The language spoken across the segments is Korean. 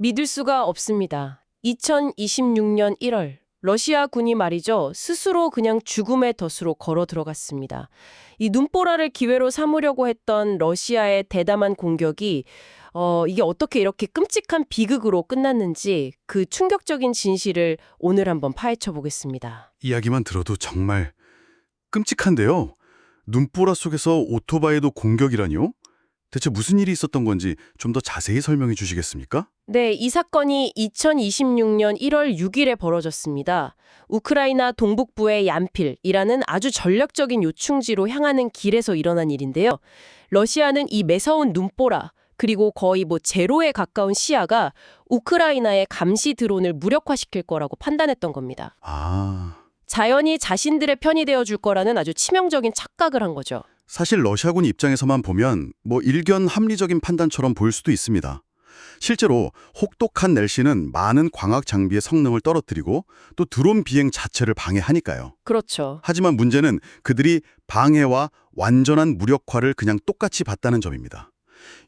믿을 수가 없습니다. 2026년 1월 러시아 군이 말이죠. 스스로 그냥 죽음의 덫으로 걸어 들어갔습니다. 이 눈보라를 기회로 삼으려고 했던 러시아의 대담한 공격이 이게 어떻게 이렇게 끔찍한 비극으로 끝났는지 그 충격적인 진실을 오늘 한번 파헤쳐 보겠습니다. 이야기만 들어도 정말 끔찍한데요. 눈보라 속에서 오토바이도 공격이라니요? 대체 무슨 일이 있었던 건지 좀 더 자세히 설명해 주시겠습니까? 네, 이 사건이 2026년 1월 6일에 벌어졌습니다. 우크라이나 동북부의 얀필이라는 아주 전략적인 요충지로 향하는 길에서 일어난 일인데요. 러시아는 이 매서운 눈보라, 그리고 거의 제로에 가까운 시야가 우크라이나의 감시 드론을 무력화시킬 거라고 판단했던 겁니다. 자연이 자신들의 편이 되어줄 거라는 아주 치명적인 착각을 한 거죠. 사실 러시아군 입장에서만 보면 일견 합리적인 판단처럼 보일 수도 있습니다. 실제로 혹독한 넬시는 많은 광학 장비의 성능을 떨어뜨리고 또 드론 비행 자체를 방해하니까요. 그렇죠. 하지만 문제는 그들이 방해와 완전한 무력화를 그냥 똑같이 봤다는 점입니다.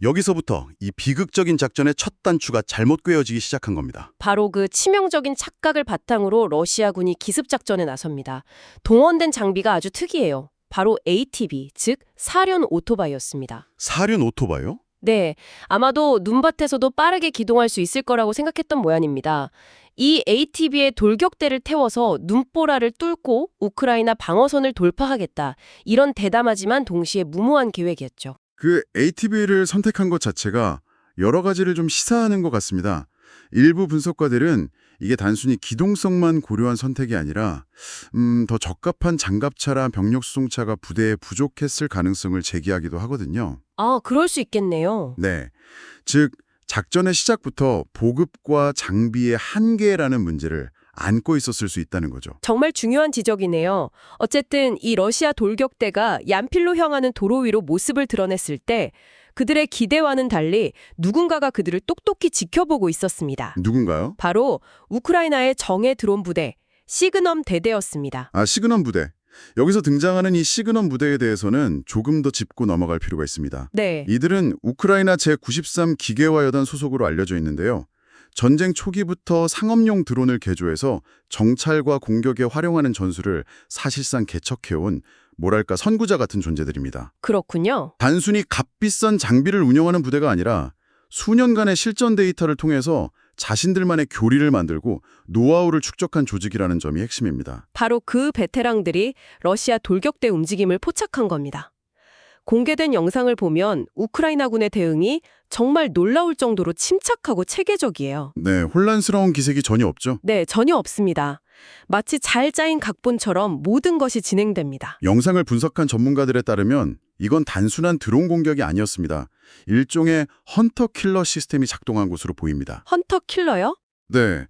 여기서부터 이 비극적인 작전의 첫 단추가 잘못 꿰어지기 시작한 겁니다. 바로 그 치명적인 착각을 바탕으로 러시아군이 기습작전에 나섭니다. 동원된 장비가 아주 특이해요. 바로 ATV, 즉 사륜 오토바이였습니다. 사륜 오토바이요? 네, 아마도 눈밭에서도 빠르게 기동할 수 있을 거라고 생각했던 모양입니다. 이 ATV에 돌격대를 태워서 눈보라를 뚫고 우크라이나 방어선을 돌파하겠다. 이런 대담하지만 동시에 무모한 계획이었죠. 그 ATV를 선택한 것 자체가 여러 가지를 좀 시사하는 것 같습니다. 일부 분석가들은 이게 단순히 기동성만 고려한 선택이 아니라 더 적합한 장갑차나 병력 수송차가 부대에 부족했을 가능성을 제기하기도 하거든요. 아, 그럴 수 있겠네요. 네, 즉 작전의 시작부터 보급과 장비의 한계라는 문제를 안고 있었을 수 있다는 거죠. 정말 중요한 지적이네요. 어쨌든 이 러시아 돌격대가 얀필로 향하는 도로 위로 모습을 드러냈을 때 그들의 기대와는 달리 누군가가 그들을 똑똑히 지켜보고 있었습니다. 누군가요? 바로 우크라이나의 정예 드론 부대, 시그넘 대대였습니다. 시그넘 부대. 여기서 등장하는 이 시그넘 부대에 대해서는 조금 더 짚고 넘어갈 필요가 있습니다. 네. 이들은 우크라이나 제93 기계화 여단 소속으로 알려져 있는데요. 전쟁 초기부터 상업용 드론을 개조해서 정찰과 공격에 활용하는 전술을 사실상 개척해온 선구자 같은 존재들입니다. 그렇군요. 단순히 값비싼 장비를 운영하는 부대가 아니라 수년간의 실전 데이터를 통해서 자신들만의 교리를 만들고 노하우를 축적한 조직이라는 점이 핵심입니다. 바로 그 베테랑들이 러시아 돌격대 움직임을 포착한 겁니다. 공개된 영상을 보면 우크라이나군의 대응이 정말 놀라울 정도로 침착하고 체계적이에요. 네, 혼란스러운 기색이 전혀 없죠. 네, 전혀 없습니다. 마치 잘 짜인 각본처럼 모든 것이 진행됩니다. 영상을 분석한 전문가들에 따르면 이건 단순한 드론 공격이 아니었습니다. 일종의 헌터 킬러 시스템이 작동한 것으로 보입니다. 헌터 킬러요? 네,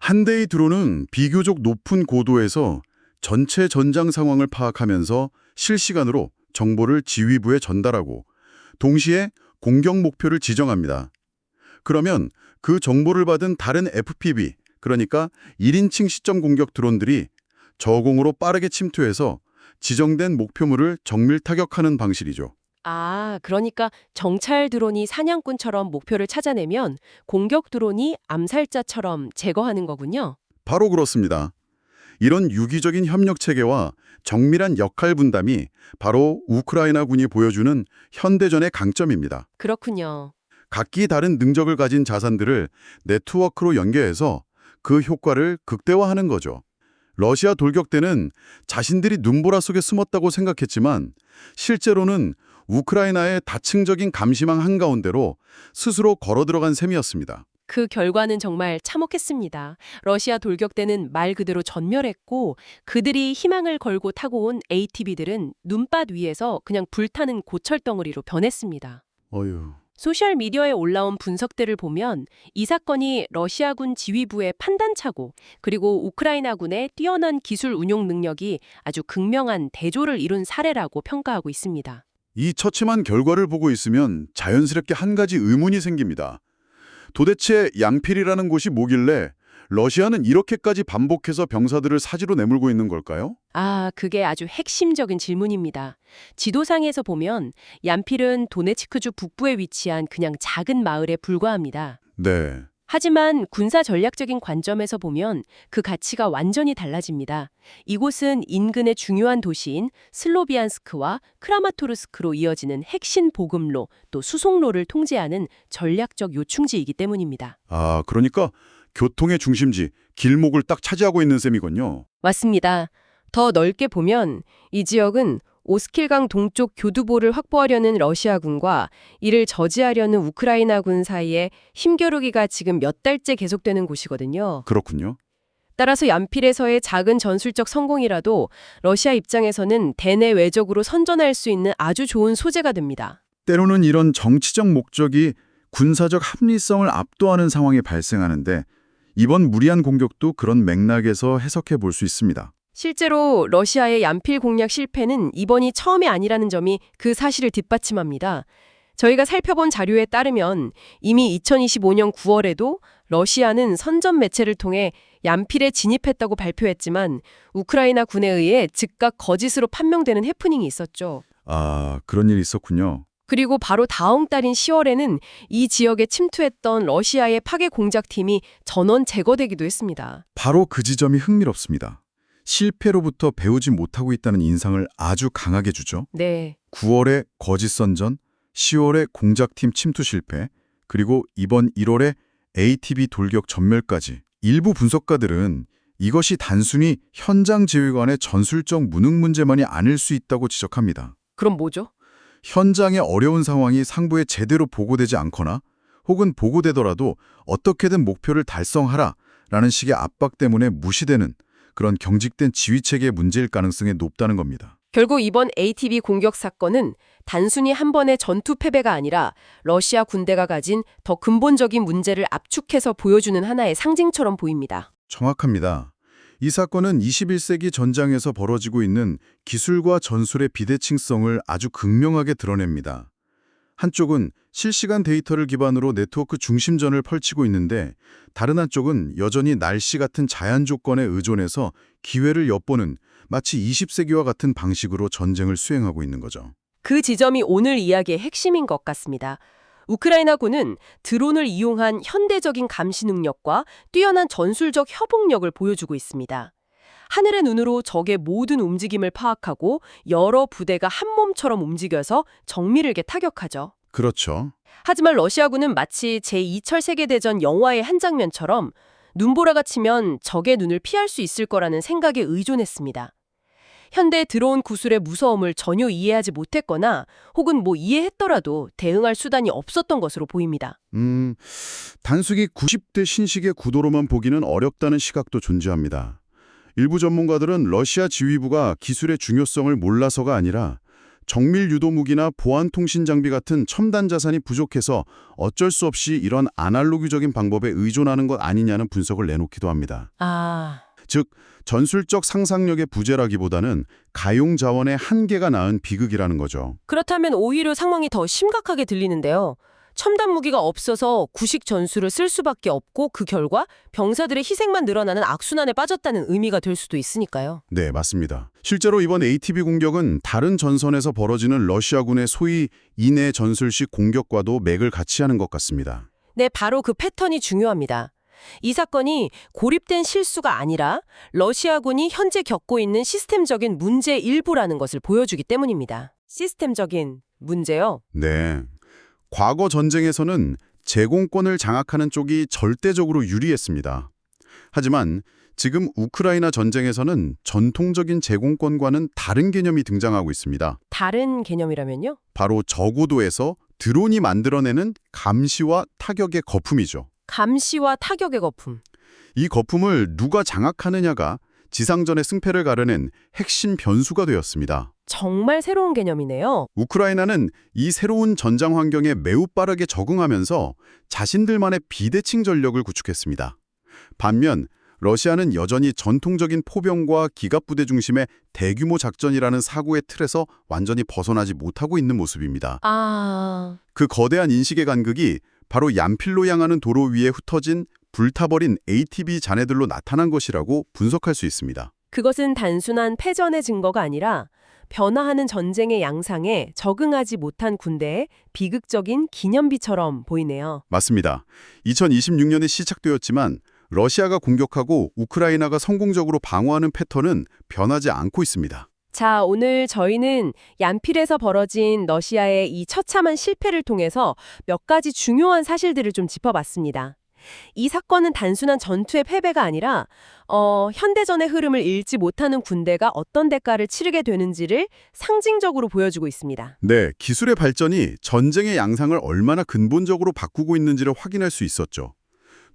한 대의 드론은 비교적 높은 고도에서 전체 전장 상황을 파악하면서 실시간으로 정보를 지휘부에 전달하고 동시에 공격 목표를 지정합니다. 그러면 그 정보를 받은 다른 FPV, 그러니까 1인칭 시점 공격 드론들이 저공으로 빠르게 침투해서 지정된 목표물을 정밀 타격하는 방식이죠. 아, 그러니까 정찰 드론이 사냥꾼처럼 목표를 찾아내면 공격 드론이 암살자처럼 제거하는 거군요. 바로 그렇습니다. 이런 유기적인 협력 체계와 정밀한 역할 분담이 바로 우크라이나군이 보여주는 현대전의 강점입니다. 그렇군요. 각기 다른 능력을 가진 자산들을 네트워크로 연계해서 그 효과를 극대화하는 거죠. 러시아 돌격대는 자신들이 눈보라 속에 숨었다고 생각했지만 실제로는 우크라이나의 다층적인 감시망 한가운데로 스스로 걸어 들어간 셈이었습니다. 그 결과는 정말 참혹했습니다. 러시아 돌격대는 말 그대로 전멸했고 그들이 희망을 걸고 타고 온 ATV들은 눈밭 위에서 그냥 불타는 고철덩어리로 변했습니다. 어휴. 소셜미디어에 올라온 분석들을 보면 이 사건이 러시아군 지휘부의 판단착오 그리고 우크라이나군의 뛰어난 기술 운용 능력이 아주 극명한 대조를 이룬 사례라고 평가하고 있습니다. 이 처참한 결과를 보고 있으면 자연스럽게 한 가지 의문이 생깁니다. 도대체 양필이라는 곳이 뭐길래 러시아는 이렇게까지 반복해서 병사들을 사지로 내몰고 있는 걸까요? 아, 그게 아주 핵심적인 질문입니다. 지도상에서 보면 얀필은 도네츠크주 북부에 위치한 그냥 작은 마을에 불과합니다. 네. 하지만 군사 전략적인 관점에서 보면 그 가치가 완전히 달라집니다. 이곳은 인근의 중요한 도시인 슬로비안스크와 크라마토르스크로 이어지는 핵심 보급로 또 수송로를 통제하는 전략적 요충지이기 때문입니다. 아, 그러니까 교통의 중심지, 길목을 딱 차지하고 있는 셈이군요. 맞습니다. 더 넓게 보면 이 지역은 오스킬강 동쪽 교두보를 확보하려는 러시아군과 이를 저지하려는 우크라이나군 사이에 힘겨루기가 지금 몇 달째 계속되는 곳이거든요. 그렇군요. 따라서 얀필에서의 작은 전술적 성공이라도 러시아 입장에서는 대내 외적으로 선전할 수 있는 아주 좋은 소재가 됩니다. 때로는 이런 정치적 목적이 군사적 합리성을 압도하는 상황이 발생하는데 이번 무리한 공격도 그런 맥락에서 해석해 볼 수 있습니다. 실제로 러시아의 얀필 공략 실패는 이번이 처음이 아니라는 점이 그 사실을 뒷받침합니다. 저희가 살펴본 자료에 따르면 이미 2025년 9월에도 러시아는 선전 매체를 통해 얀필에 진입했다고 발표했지만 우크라이나 군에 의해 즉각 거짓으로 판명되는 해프닝이 있었죠. 아, 그런 일이 있었군요. 그리고 바로 다음 달인 10월에는 이 지역에 침투했던 러시아의 파괴 공작팀이 전원 제거되기도 했습니다. 바로 그 지점이 흥미롭습니다. 실패로부터 배우지 못하고 있다는 인상을 아주 강하게 주죠. 네. 9월에 거짓 선전, 10월에 공작팀 침투 실패, 그리고 이번 1월에 ATB 돌격 전멸까지. 일부 분석가들은 이것이 단순히 현장 지휘관의 전술적 무능 문제만이 아닐 수 있다고 지적합니다. 그럼 뭐죠? 현장의 어려운 상황이 상부에 제대로 보고되지 않거나 혹은 보고되더라도 어떻게든 목표를 달성하라 라는 식의 압박 때문에 무시되는 그런 경직된 지휘체계의 문제일 가능성이 높다는 겁니다. 결국 이번 ATB 공격 사건은 단순히 한 번의 전투 패배가 아니라 러시아 군대가 가진 더 근본적인 문제를 압축해서 보여주는 하나의 상징처럼 보입니다. 정확합니다. 이 사건은 21세기 전장에서 벌어지고 있는 기술과 전술의 비대칭성을 아주 극명하게 드러냅니다. 한쪽은 실시간 데이터를 기반으로 네트워크 중심전을 펼치고 있는데 다른 한쪽은 여전히 날씨 같은 자연 조건에 의존해서 기회를 엿보는 마치 20세기와 같은 방식으로 전쟁을 수행하고 있는 거죠. 그 지점이 오늘 이야기의 핵심인 것 같습니다. 우크라이나군은 드론을 이용한 현대적인 감시 능력과 뛰어난 전술적 협응력을 보여주고 있습니다. 하늘의 눈으로 적의 모든 움직임을 파악하고 여러 부대가 한 몸처럼 움직여서 정밀하게 타격하죠. 그렇죠. 하지만 러시아군은 마치 제2차 세계대전 영화의 한 장면처럼 눈보라가 치면 적의 눈을 피할 수 있을 거라는 생각에 의존했습니다. 현대 드론 구술의 무서움을 전혀 이해하지 못했거나 혹은 이해했더라도 대응할 수단이 없었던 것으로 보입니다. 단순히 90대 신식의 구도로만 보기는 어렵다는 시각도 존재합니다. 일부 전문가들은 러시아 지휘부가 기술의 중요성을 몰라서가 아니라 정밀 유도 무기나 보안 통신 장비 같은 첨단 자산이 부족해서 어쩔 수 없이 이런 아날로그적인 방법에 의존하는 것 아니냐는 분석을 내놓기도 합니다. 즉, 전술적 상상력의 부재라기보다는 가용 자원의 한계가 낳은 비극이라는 거죠. 그렇다면 오히려 상황이 더 심각하게 들리는데요. 첨단 무기가 없어서 구식 전술을 쓸 수밖에 없고 그 결과 병사들의 희생만 늘어나는 악순환에 빠졌다는 의미가 될 수도 있으니까요. 네, 맞습니다. 실제로 이번 ATB 공격은 다른 전선에서 벌어지는 러시아군의 소위 인해 전술식 공격과도 맥을 같이 하는 것 같습니다. 네, 바로 그 패턴이 중요합니다. 이 사건이 고립된 실수가 아니라 러시아군이 현재 겪고 있는 시스템적인 문제의 일부라는 것을 보여주기 때문입니다. 시스템적인 문제요? 네. 과거 전쟁에서는 제공권을 장악하는 쪽이 절대적으로 유리했습니다. 하지만 지금 우크라이나 전쟁에서는 전통적인 제공권과는 다른 개념이 등장하고 있습니다. 다른 개념이라면요? 바로 저고도에서 드론이 만들어내는 감시와 타격의 거품이죠. 감시와 타격의 거품. 이 거품을 누가 장악하느냐가 지상전의 승패를 가르는 핵심 변수가 되었습니다. 정말 새로운 개념이네요. 우크라이나는 이 새로운 전장 환경에 매우 빠르게 적응하면서 자신들만의 비대칭 전력을 구축했습니다. 반면 러시아는 여전히 전통적인 포병과 기갑부대 중심의 대규모 작전이라는 사고의 틀에서 완전히 벗어나지 못하고 있는 모습입니다. 그 거대한 인식의 간극이 바로 얀필로 향하는 도로 위에 흩어진 불타버린 ATB 잔해들로 나타난 것이라고 분석할 수 있습니다. 그것은 단순한 패전의 증거가 아니라 변화하는 전쟁의 양상에 적응하지 못한 군대의 비극적인 기념비처럼 보이네요. 맞습니다. 2026년에 시작되었지만 러시아가 공격하고 우크라이나가 성공적으로 방어하는 패턴은 변하지 않고 있습니다. 자, 오늘 저희는 얀필에서 벌어진 러시아의 이 처참한 실패를 통해서 몇 가지 중요한 사실들을 좀 짚어봤습니다. 이 사건은 단순한 전투의 패배가 아니라 현대전의 흐름을 읽지 못하는 군대가 어떤 대가를 치르게 되는지를 상징적으로 보여주고 있습니다. 네, 기술의 발전이 전쟁의 양상을 얼마나 근본적으로 바꾸고 있는지를 확인할 수 있었죠.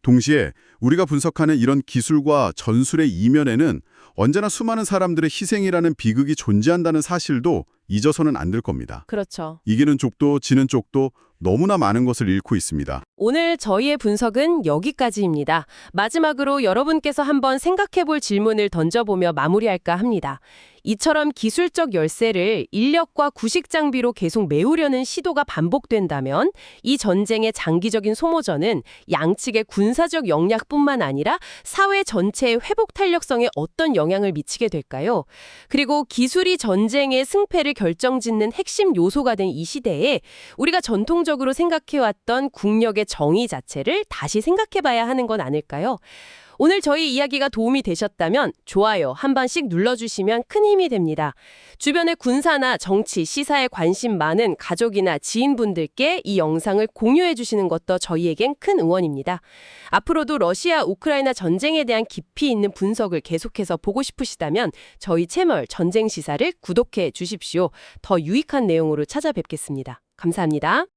동시에 우리가 분석하는 이런 기술과 전술의 이면에는 언제나 수많은 사람들의 희생이라는 비극이 존재한다는 사실도 잊어서는 안 될 겁니다. 그렇죠. 이기는 쪽도 지는 쪽도 너무나 많은 것을 잃고 있습니다. 오늘 저희의 분석은 여기까지입니다. 마지막으로 여러분께서 한번 생각해볼 질문을 던져보며 마무리할까 합니다. 이처럼 기술적 열세를 인력과 구식 장비로 계속 메우려는 시도가 반복된다면 이 전쟁의 장기적인 소모전은 양측의 군사적 역량뿐만 아니라 사회 전체의 회복 탄력성에 어떤 영향을 미치게 될까요? 그리고 기술이 전쟁의 승패를 결정짓는 핵심 요소가 된 이 시대에 우리가 전통적으로 생각해왔던 국력의 정의 자체를 다시 생각해봐야 하는 건 아닐까요? 오늘 저희 이야기가 도움이 되셨다면 좋아요 한 번씩 눌러주시면 큰 힘이 됩니다. 주변의 군사나 정치, 시사에 관심 많은 가족이나 지인분들께 이 영상을 공유해 주시는 것도 저희에겐 큰 응원입니다. 앞으로도 러시아, 우크라이나 전쟁에 대한 깊이 있는 분석을 계속해서 보고 싶으시다면 저희 채널 전쟁 시사를 구독해 주십시오. 더 유익한 내용으로 찾아뵙겠습니다. 감사합니다.